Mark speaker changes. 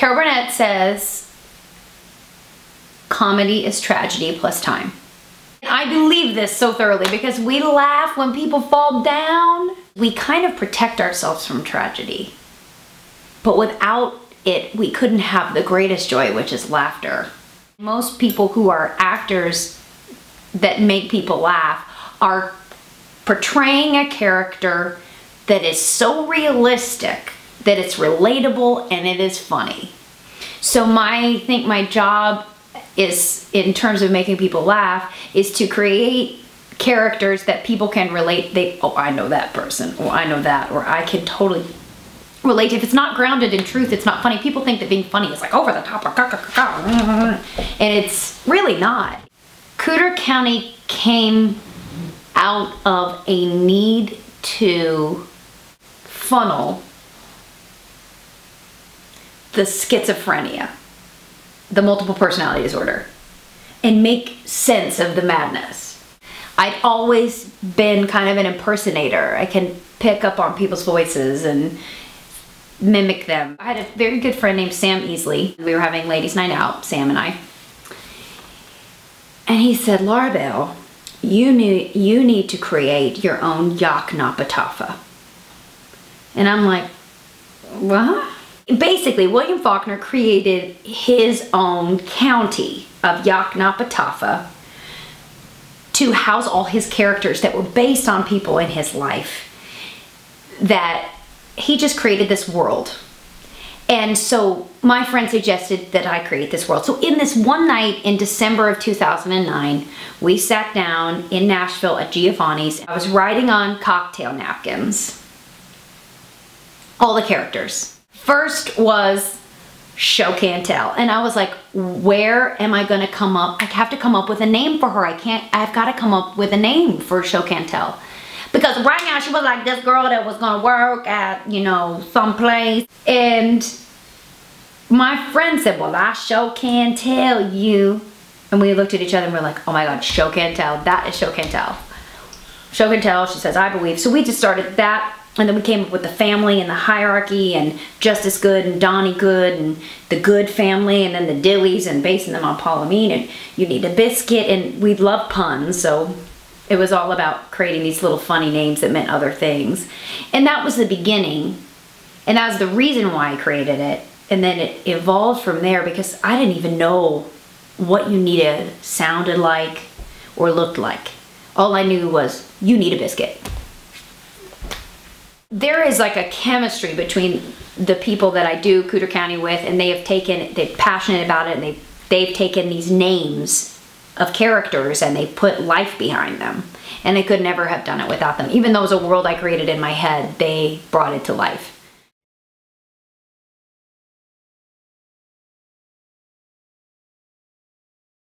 Speaker 1: Carol Burnett says, comedy is tragedy plus time. I believe this so thoroughly because we laugh when people fall down. We kind of protect ourselves from tragedy. But without it, we couldn't have the greatest joy, which is laughter. Most people who are actors that make people laugh are portraying a character that is so realistic that it's relatable and it is funny. So I think my job is, in terms of making people laugh, is to create characters that people can relate. Oh, I know that person, or I know that, or I can totally relate. If it's not grounded in truth, it's not funny. People think that being funny is like over the top, and it's really not. Cooter County came out of a need to funnel the schizophrenia, the multiple personality disorder, and make sense of the madness. I'd always been kind of an impersonator. I can pick up on people's voices and mimic them. I had a very good friend named Sam Easley. We were having ladies' night out, Sam and I. And he said, Laura Bell, you need to create your own Yaknapatafa. And I'm like, what? Basically, William Faulkner created his own county of Yaknapatafa to house all his characters that were based on people in his life. That he just created this world. And so my friend suggested that I create this world. So in this one night in December of 2009, we sat down in Nashville at Giovanni's. I was writing on cocktail napkins all the characters. First was Show Can't Tell. And I was like, where am I gonna come up? I have to come up with a name for her. I've gotta come up with a name for Show Can't Tell. Because right now she was like this girl that was gonna work at, you know, someplace. And my friend said, well, I sure can tell you. And we looked at each other and we're like, oh my God, Show Can't Tell. That is Show Can't Tell. Show Can Tell, she says, I believe. So we just started that. And then we came up with the family and the hierarchy and Justice Good and Donnie Good and the Good family and then the Dillies and basing them on Paulamine and You Need a Biscuit. And we love puns, so it was all about creating these little funny names that meant other things. And that was the beginning. And that was the reason why I created it. And then it evolved from there because I didn't even know what You Need a sounded like or looked like. All I knew was You Need a Biscuit. There is like a chemistry between the people that I do Cooter County with, and they're passionate about it, and they've taken these names of characters and they put life behind them. And I could never have done it without them. Even though it was a world I created in my head, they brought it to life.